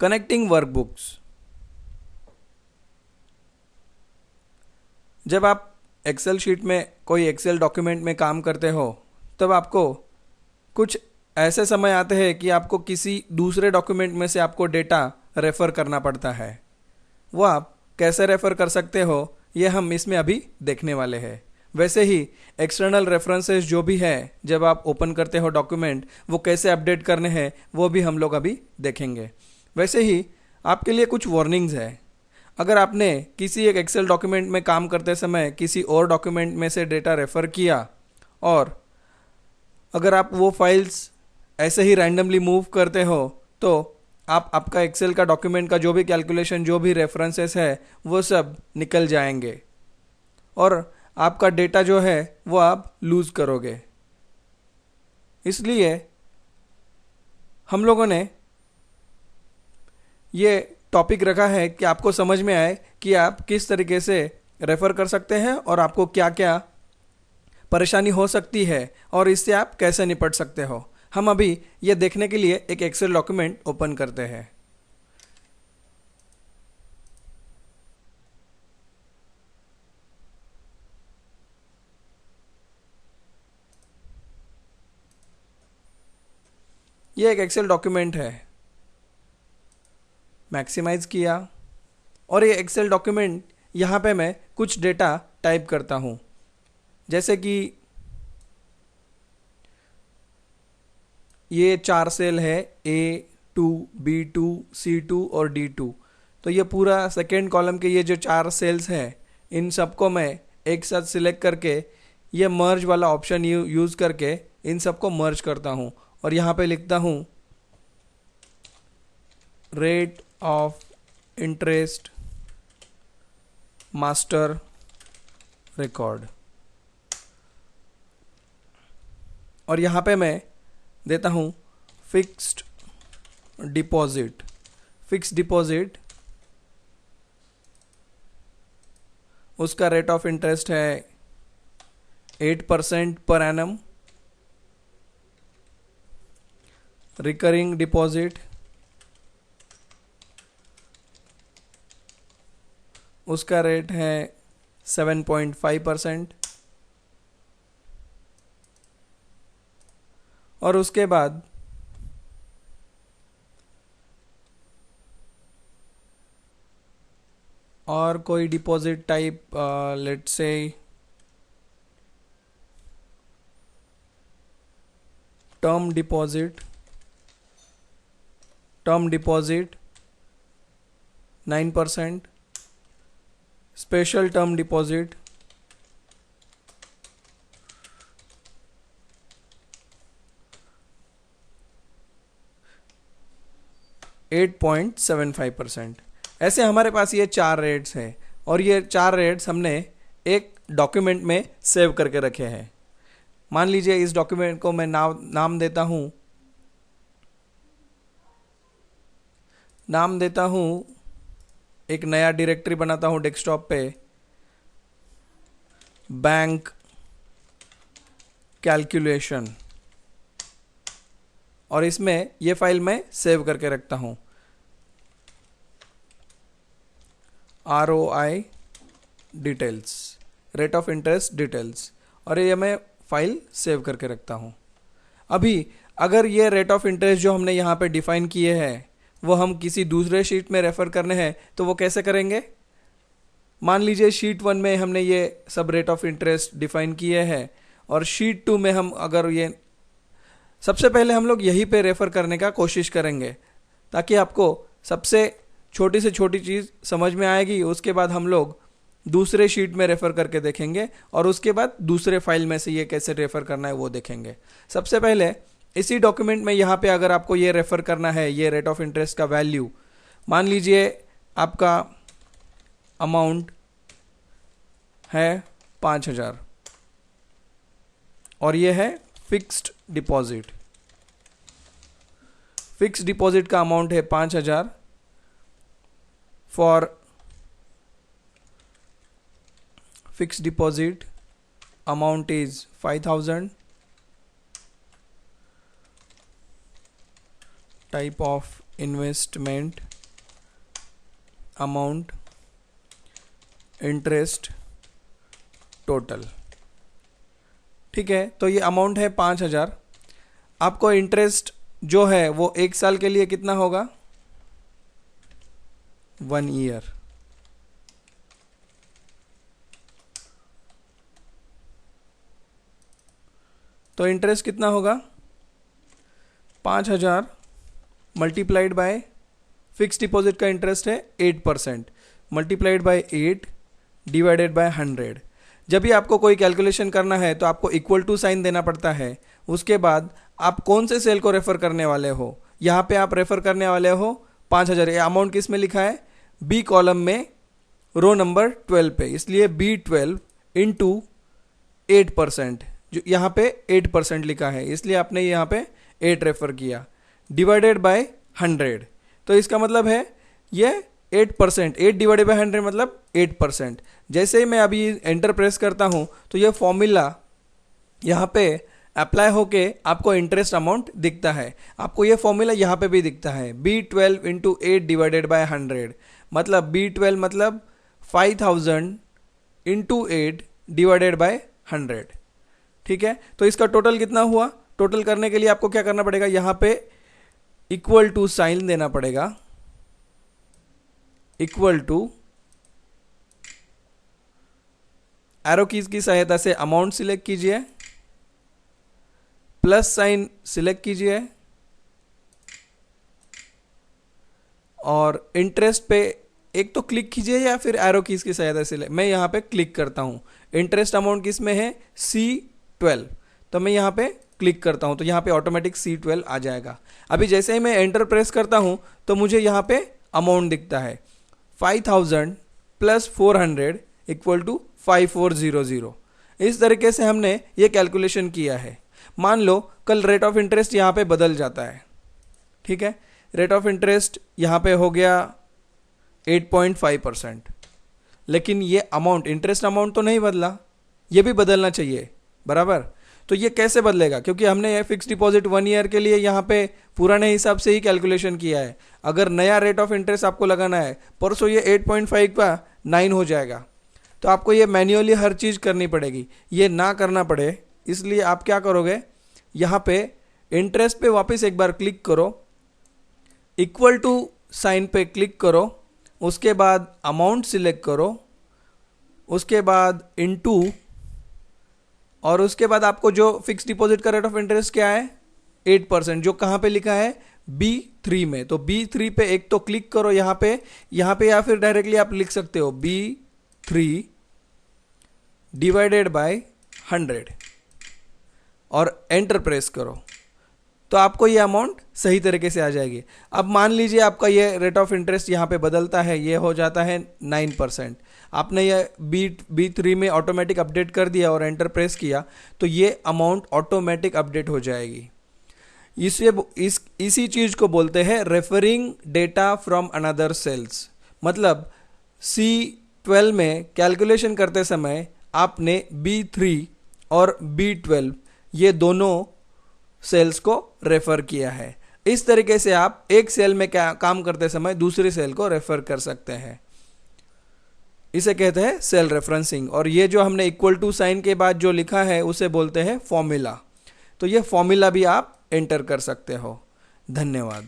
Connecting workbooks. जब आप Excel sheet में कोई एक्सेल डॉक्यूमेंट में काम करते हो तब आपको कुछ ऐसे समय आते हैं कि आपको किसी दूसरे डॉक्यूमेंट में से आपको डेटा रेफ़र करना पड़ता है। वो आप कैसे रेफ़र कर सकते हो ये हम इसमें अभी देखने वाले हैं। वैसे ही एक्सटर्नल रेफरेंसेस जो भी है जब आप ओपन करते हो डॉक्यूमेंट वो कैसे अपडेट करने हैं वो भी हम लोग अभी देखेंगे। वैसे ही आपके लिए कुछ वार्निंग्स है। अगर आपने किसी एक एक्सेल डॉक्यूमेंट में काम करते समय किसी और डॉक्यूमेंट में से डेटा रेफ़र किया और अगर आप वो फाइल्स ऐसे ही रैंडमली मूव करते हो तो आपका एक्सेल का डॉक्यूमेंट का जो भी कैलकुलेशन जो भी रेफरेंसेस है वो सब निकल जाएंगे और आपका डेटा जो है वो आप लूज़ करोगे। इसलिए हम लोगों ने ये टॉपिक रखा है कि आपको समझ में आए कि आप किस तरीके से रेफ़र कर सकते हैं और आपको क्या क्या परेशानी हो सकती है और इससे आप कैसे निपट सकते हो। हम अभी ये देखने के लिए एक एक्सेल डॉक्यूमेंट ओपन करते हैं। ये एक एक्सेल डॉक्यूमेंट है, मैक्सिमाइज किया और ये एक्सेल डॉक्यूमेंट यहाँ पे मैं कुछ डेटा टाइप करता हूँ, जैसे कि ये 4 सेल है A2, B2, C2 और D2। तो ये पूरा सेकेंड कॉलम के ये जो 4 सेल्स हैं इन सबको मैं एक साथ सिलेक्ट करके ये मर्ज वाला ऑप्शन यूज़ करके इन सबको मर्ज करता हूँ और यहाँ पे लिखता हूँ rate of interest master record और यहाँ पे मैं देता हूँ फिक्स्ड डिपॉजिट। फिक्स्ड डिपॉजिट उसका रेट ऑफ इंटरेस्ट है 8% पर एनम। रिकरिंग डिपॉजिट उसका रेट है 7.5%। और उसके बाद और कोई deposit type let's say term deposit 9%। Special term deposit 8.75%। ऐसे हमारे पास ये 4 रेट्स हैं और ये 4 रेट्स हमने एक डॉक्यूमेंट में सेव करके रखे हैं। मान लीजिए इस डॉक्यूमेंट को मैं नाम देता हूँ एक नया डायरेक्टरी बनाता हूँ डेस्कटॉप पे, बैंक कैलकुलेशन, और इसमें ये फाइल मैं सेव करके रखता हूँ ROI details, rate of interest details, और ये मैं फाइल सेव करके रखता हूँ। अभी अगर ये रेट ऑफ इंटरेस्ट जो हमने यहाँ पे डिफाइन किए हैं वो हम किसी दूसरे शीट में रेफ़र करने हैं तो वो कैसे करेंगे। मान लीजिए शीट 1 में हमने ये सब रेट ऑफ इंटरेस्ट डिफाइन किए हैं और शीट 2 में हम अगर ये सबसे पहले हम लोग यहीं पे रेफ़र करने का कोशिश करेंगे ताकि आपको सबसे छोटी से छोटी चीज़ समझ में आएगी। उसके बाद हम लोग दूसरे शीट में रेफ़र करके देखेंगे और उसके बाद दूसरे फाइल में से ये कैसे रेफ़र करना है वो देखेंगे। सबसे पहले इसी डॉक्यूमेंट में यहाँ पे अगर आपको ये रेफ़र करना है ये रेट ऑफ इंटरेस्ट का वैल्यू, मान लीजिए आपका अमाउंट है 5,000 और ये है फिक्स्ड डिपॉजिट। फिक्स्ड डिपॉजिट का अमाउंट है 5,000 for fixed deposit amount is 5,000। Type of investment amount interest total. ठीक है, तो ये अमाउंट है 5,000। आपको इंटरेस्ट जो है वो 1 साल के लिए कितना होगा? 1 ईयर। तो इंटरेस्ट कितना होगा? 5,000 मल्टीप्लाइड बाय फिक्स डिपॉजिट का इंटरेस्ट है 8%, मल्टीप्लाइड बाय 8 डिवाइडेड बाय 100। जब भी आपको कोई कैलकुलेशन करना है तो आपको इक्वल टू साइन देना पड़ता है। उसके बाद आप कौन से सेल को रेफर करने वाले हो, यहाँ पे आप रेफर करने वाले हो 5,000। ये अमाउंट किस में लिखा है? बी कॉलम में, रो नंबर 12 पे, इसलिए B12 इंटू 8%, जो यहाँ पे 8% लिखा है इसलिए आपने यहाँ पे 8 रेफर किया, डिवाइडेड बाय 100। तो इसका मतलब है ये 8%, 8 डिवाइडेड बाय 100 मतलब 8%। जैसे ही मैं अभी एंटर प्रेस करता हूँ तो ये फॉर्मूला यहाँ पे अप्लाई होके आपको इंटरेस्ट अमाउंट दिखता है। आपको ये फॉर्मूला यहाँ पे भी दिखता है, B12 इंटू 8 डिवाइडेड बाय 100, मतलब B12 मतलब 5,000 इंटू 8 डिवाइडेड बाय 100। ठीक है, तो इसका टोटल कितना हुआ? टोटल करने के लिए आपको क्या करना पड़ेगा? यहाँ पे इक्वल टू साइन देना पड़ेगा, इक्वल टू, एरो कीज की सहायता से अमाउंट सिलेक्ट कीजिए, प्लस साइन सिलेक्ट कीजिए और इंटरेस्ट पे एक तो क्लिक कीजिए या फिर एरो कीज की सहायता से। मैं यहाँ पे क्लिक करता हूँ। इंटरेस्ट अमाउंट किस में है? C12, तो मैं यहाँ पे क्लिक करता हूँ तो यहाँ पे ऑटोमेटिक C12 आ जाएगा। अभी जैसे ही मैं एंटर प्रेस करता हूँ तो मुझे यहाँ पे अमाउंट दिखता है 5,000 प्लस 400 इक्वल टू 5400। इस तरीके से हमने ये कैलकुलेशन किया है। मान लो कल रेट ऑफ इंटरेस्ट यहाँ पे बदल जाता है। ठीक है, रेट ऑफ इंटरेस्ट यहाँ पे हो गया 8.5%, लेकिन ये अमाउंट, इंटरेस्ट अमाउंट तो नहीं बदला, ये भी बदलना चाहिए बराबर। तो ये कैसे बदलेगा? क्योंकि हमने ये फिक्स डिपॉजिट 1 ईयर के लिए यहाँ पे पुराने हिसाब से ही कैलकुलेशन किया है। अगर नया रेट ऑफ इंटरेस्ट आपको लगाना है, परसों ये 8.5 का 9 हो जाएगा, तो आपको ये मैन्युअली हर चीज़ करनी पड़ेगी। ये ना करना पड़े इसलिए आप क्या करोगे, यहाँ पे इंटरेस्ट पे वापस एक बार क्लिक करो, इक्वल टू साइन पे क्लिक करो, उसके बाद अमाउंट सिलेक्ट करो, उसके बाद इनटू, और उसके बाद आपको जो फिक्स डिपॉजिट का रेट ऑफ इंटरेस्ट क्या है? 8%, जो कहाँ पे लिखा है? B3 में। तो B3 पे एक तो क्लिक करो यहाँ पे या फिर डायरेक्टली आप लिख सकते हो B3 डिवाइडेड बाय 100 और एंटर प्रेस करो, तो आपको ये अमाउंट सही तरीके से आ जाएगी। अब मान लीजिए आपका ये रेट ऑफ इंटरेस्ट यहाँ पे बदलता है, ये हो जाता है 9%। आपने ये B3 में ऑटोमेटिक अपडेट कर दिया और एंटर प्रेस किया तो ये अमाउंट ऑटोमेटिक अपडेट हो जाएगी। इसी चीज़ को बोलते हैं referring data from another cells. मतलब C12 में कैलकुलेशन करते समय आपने B3 और B12 ये दोनों सेल्स को रेफर किया है। इस तरीके से आप एक सेल में काम करते समय दूसरे सेल को रेफर कर सकते हैं। इसे कहते हैं सेल रेफरेंसिंग। और ये जो हमने इक्वल टू साइन के बाद जो लिखा है उसे बोलते हैं फॉर्मूला। तो ये फॉर्मूला भी आप एंटर कर सकते हो। धन्यवाद।